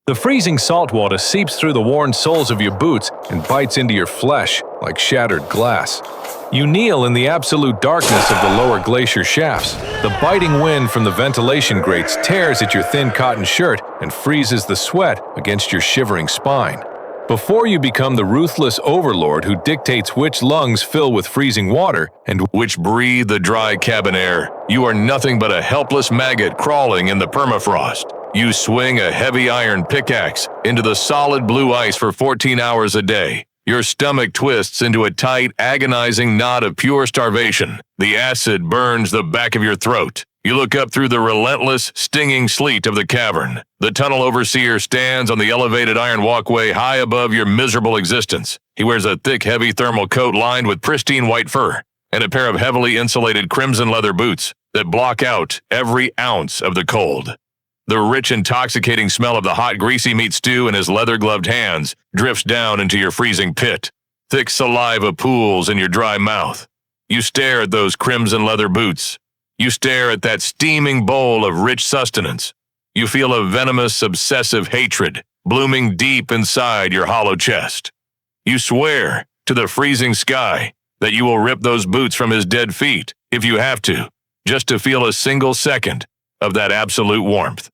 The freezing salt water seeps through the worn soles of your boots and bites into your flesh like shattered glass. You kneel in the absolute darkness of the lower glacier shafts. The biting wind from the ventilation grates tears at your thin cotton shirt and freezes the sweat against your shivering spine. Before you become the ruthless overlord who dictates which lungs fill with freezing water and which breathe the dry cabin air, you are nothing but a helpless maggot crawling in the permafrost. You swing a heavy iron pickaxe into the solid blue ice for 14 hours a day. Your stomach twists into a tight, agonizing knot of pure starvation. The acid burns the back of your throat. You look up through the relentless, stinging sleet of the cavern. The tunnel overseer stands on the elevated iron walkway high above your miserable existence. He wears a thick, heavy thermal coat lined with pristine white fur and a pair of heavily insulated crimson leather boots that block out every ounce of the cold. The rich, intoxicating smell of the hot, greasy meat stew in his leather-gloved hands drifts down into your freezing pit. Thick saliva pools in your dry mouth. You stare at those crimson leather boots. You stare at that steaming bowl of rich sustenance. You feel a venomous, obsessive hatred blooming deep inside your hollow chest. You swear to the freezing sky that you will rip those boots from his dead feet, if you have to, just to feel a single second of that absolute warmth.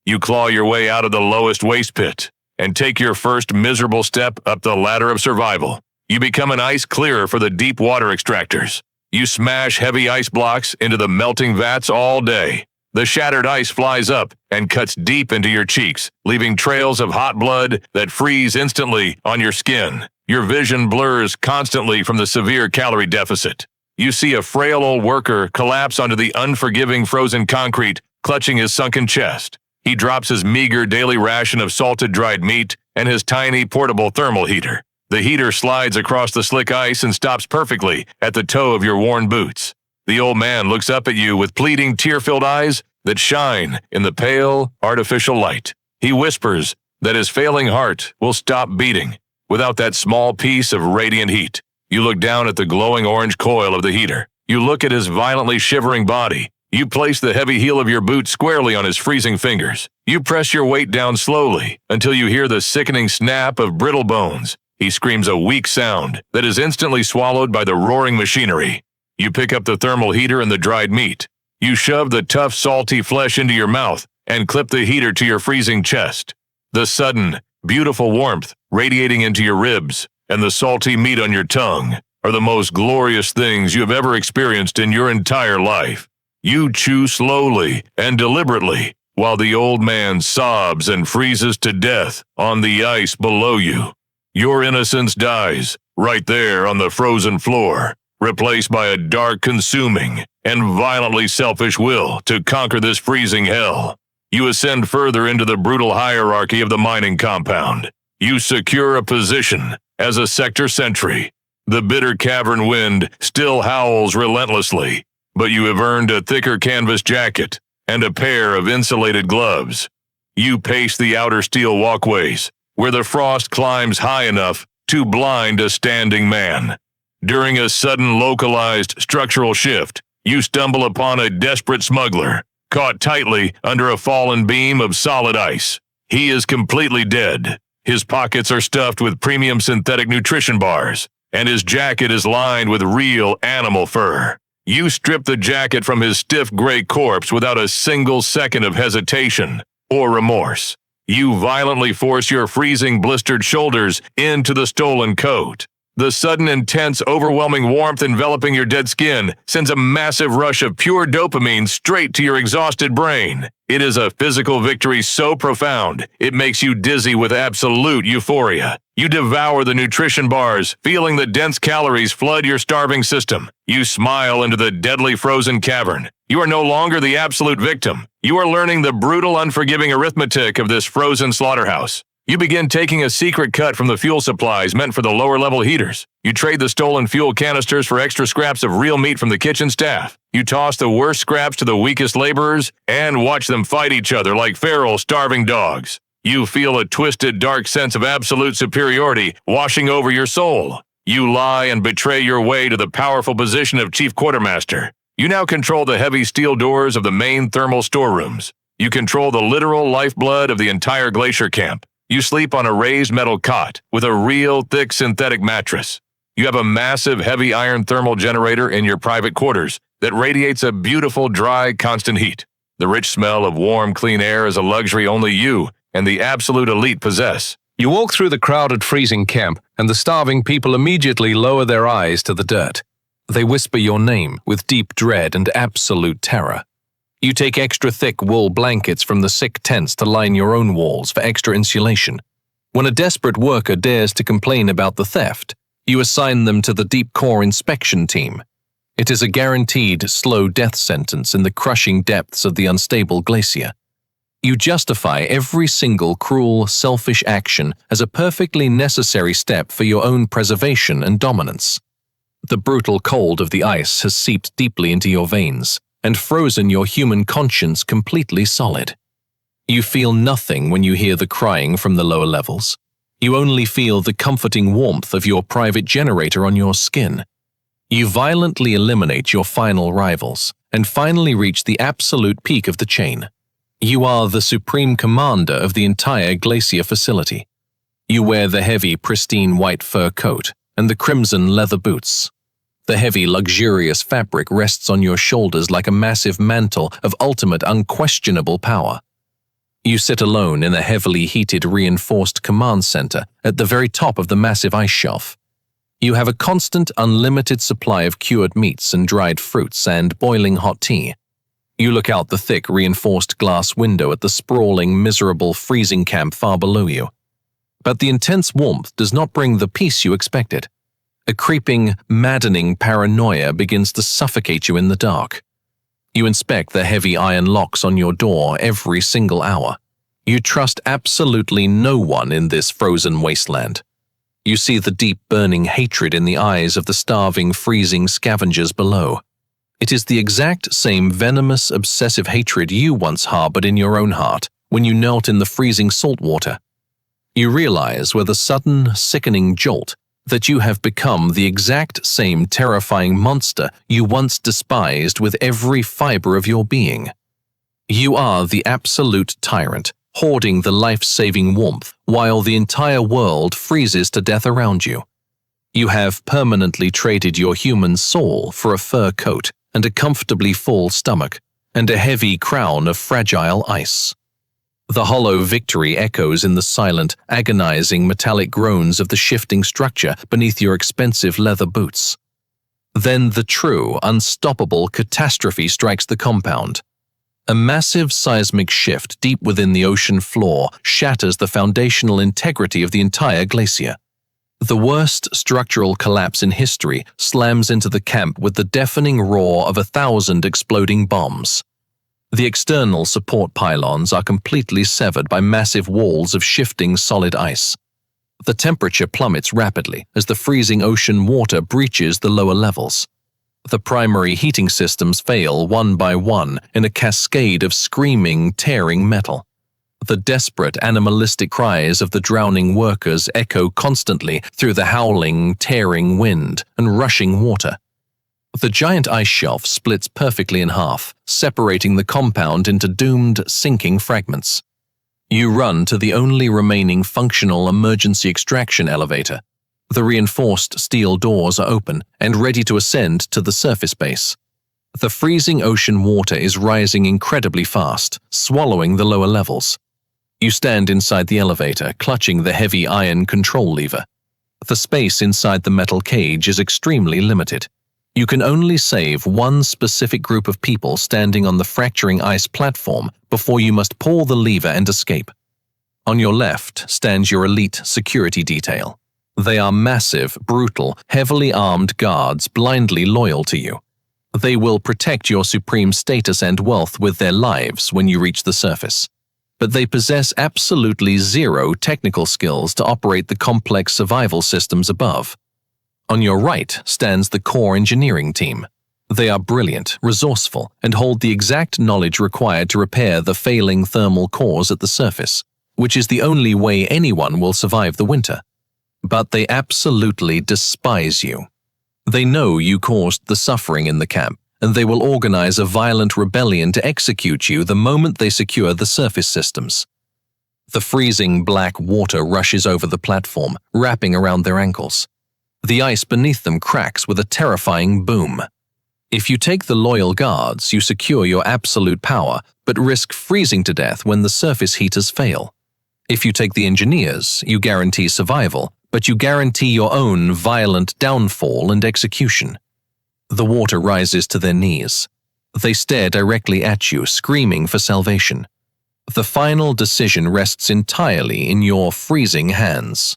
You claw your way out of the lowest waste pit and take your first miserable step up the ladder of survival. You become an ice clearer for the deep water extractors. You smash heavy ice blocks into the melting vats all day. The shattered ice flies up and cuts deep into your cheeks, leaving trails of hot blood that freeze instantly on your skin. Your vision blurs constantly from the severe calorie deficit. You see a frail old worker collapse onto the unforgiving frozen concrete, clutching his sunken chest. He drops his meager daily ration of salted dried meat and his tiny portable thermal heater. The heater slides across the slick ice and stops perfectly at the toe of your worn boots. The old man looks up at you with pleading, tear-filled eyes that shine in the pale, artificial light. He whispers that his failing heart will stop beating without that small piece of radiant heat. You look down at the glowing orange coil of the heater. You look at his violently shivering body. You place the heavy heel of your boot squarely on his freezing fingers. You press your weight down slowly until you hear the sickening snap of brittle bones. He screams a weak sound that is instantly swallowed by the roaring machinery. You pick up the thermal heater and the dried meat. You shove the tough, salty flesh into your mouth and clip the heater to your freezing chest. The sudden, beautiful warmth radiating into your ribs and the salty meat on your tongue are the most glorious things you have ever experienced in your entire life. You chew slowly and deliberately while the old man sobs and freezes to death on the ice below you. Your innocence dies right there on the frozen floor, replaced by a dark, consuming, and violently selfish will to conquer this freezing hell. You ascend further into the brutal hierarchy of the mining compound. You secure a position as a sector sentry. The bitter cavern wind still howls relentlessly, but you have earned a thicker canvas jacket and a pair of insulated gloves. You pace the outer steel walkways, where the frost climbs high enough to blind a standing man. During a sudden localized structural shift, you stumble upon a desperate smuggler, caught tightly under a fallen beam of solid ice. He is completely dead. His pockets are stuffed with premium synthetic nutrition bars, and his jacket is lined with real animal fur. You strip the jacket from his stiff gray corpse without a single second of hesitation or remorse. You violently force your freezing, blistered shoulders into the stolen coat. The sudden, intense, overwhelming warmth enveloping your dead skin sends a massive rush of pure dopamine straight to your exhausted brain. It is a physical victory so profound, it makes you dizzy with absolute euphoria. You devour the nutrition bars, feeling the dense calories flood your starving system. You smile into the deadly frozen cavern. You are no longer the absolute victim. You are learning the brutal, unforgiving arithmetic of this frozen slaughterhouse. You begin taking a secret cut from the fuel supplies meant for the lower-level heaters. You trade the stolen fuel canisters for extra scraps of real meat from the kitchen staff. You toss the worst scraps to the weakest laborers and watch them fight each other like feral, starving dogs. You feel a twisted, dark sense of absolute superiority washing over your soul. You lie and betray your way to the powerful position of chief quartermaster. You now control the heavy steel doors of the main thermal storerooms. You control the literal lifeblood of the entire glacier camp. You sleep on a raised metal cot with a real thick synthetic mattress. You have a massive heavy iron thermal generator in your private quarters that radiates a beautiful, dry, constant heat. The rich smell of warm, clean air is a luxury only you and the absolute elite possess. You walk through the crowded freezing camp, and the starving people immediately lower their eyes to the dirt. They whisper your name with deep dread and absolute terror. You take extra thick wool blankets from the sick tents to line your own walls for extra insulation. When a desperate worker dares to complain about the theft, you assign them to the Deep Core Inspection Team. It is a guaranteed slow death sentence in the crushing depths of the unstable glacier. You justify every single cruel, selfish action as a perfectly necessary step for your own preservation and dominance. The brutal cold of the ice has seeped deeply into your veins and frozen your human conscience completely solid. You feel nothing when you hear the crying from the lower levels. You only feel the comforting warmth of your private generator on your skin. You violently eliminate your final rivals and finally reach the absolute peak of the chain. You are the supreme commander of the entire glacier facility. You wear the heavy, pristine white fur coat and the crimson leather boots. The heavy, luxurious fabric rests on your shoulders like a massive mantle of ultimate, unquestionable power. You sit alone in a heavily heated, reinforced command center at the very top of the massive ice shelf. You have a constant, unlimited supply of cured meats and dried fruits and boiling hot tea. You look out the thick, reinforced glass window at the sprawling, miserable freezing camp far below you. But the intense warmth does not bring the peace you expected. A creeping, maddening paranoia begins to suffocate you in the dark. You inspect the heavy iron locks on your door every single hour. You trust absolutely no one in this frozen wasteland. You see the deep, burning hatred in the eyes of the starving, freezing scavengers below. It is the exact same venomous, obsessive hatred you once harbored in your own heart when you knelt in the freezing salt water. You realize with a sudden, sickening jolt that you have become the exact same terrifying monster you once despised with every fiber of your being. You are the absolute tyrant, hoarding the life-saving warmth while the entire world freezes to death around you. You have permanently traded your human soul for a fur coat and a comfortably full stomach and a heavy crown of fragile ice. The hollow victory echoes in the silent, agonizing metallic groans of the shifting structure beneath your expensive leather boots. Then the true, unstoppable catastrophe strikes the compound. A massive seismic shift deep within the ocean floor shatters the foundational integrity of the entire glacier. The worst structural collapse in history slams into the camp with the deafening roar of 1,000 exploding bombs. The external support pylons are completely severed by massive walls of shifting solid ice. The temperature plummets rapidly as the freezing ocean water breaches the lower levels. The primary heating systems fail one by one in a cascade of screaming, tearing metal. The desperate, animalistic cries of the drowning workers echo constantly through the howling, tearing wind and rushing water. The giant ice shelf splits perfectly in half, separating the compound into doomed, sinking fragments. You run to the only remaining functional emergency extraction elevator. The reinforced steel doors are open and ready to ascend to the surface base. The freezing ocean water is rising incredibly fast, swallowing the lower levels. You stand inside the elevator, clutching the heavy iron control lever. The space inside the metal cage is extremely limited. You can only save one specific group of people standing on the fracturing ice platform before you must pull the lever and escape. On your left stands your elite security detail. They are massive, brutal, heavily armed guards blindly loyal to you. They will protect your supreme status and wealth with their lives when you reach the surface. But they possess absolutely zero technical skills to operate the complex survival systems above. On your right stands the core engineering team. They are brilliant, resourceful, and hold the exact knowledge required to repair the failing thermal cores at the surface, which is the only way anyone will survive the winter. But they absolutely despise you. They know you caused the suffering in the camp, and they will organize a violent rebellion to execute you the moment they secure the surface systems. The freezing black water rushes over the platform, wrapping around their ankles. The ice beneath them cracks with a terrifying boom. If you take the loyal guards, you secure your absolute power, but risk freezing to death when the surface heaters fail. If you take the engineers, you guarantee survival, but you guarantee your own violent downfall and execution. The water rises to their knees. They stare directly at you, screaming for salvation. The final decision rests entirely in your freezing hands.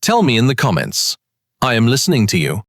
Tell me in the comments. I am listening to you.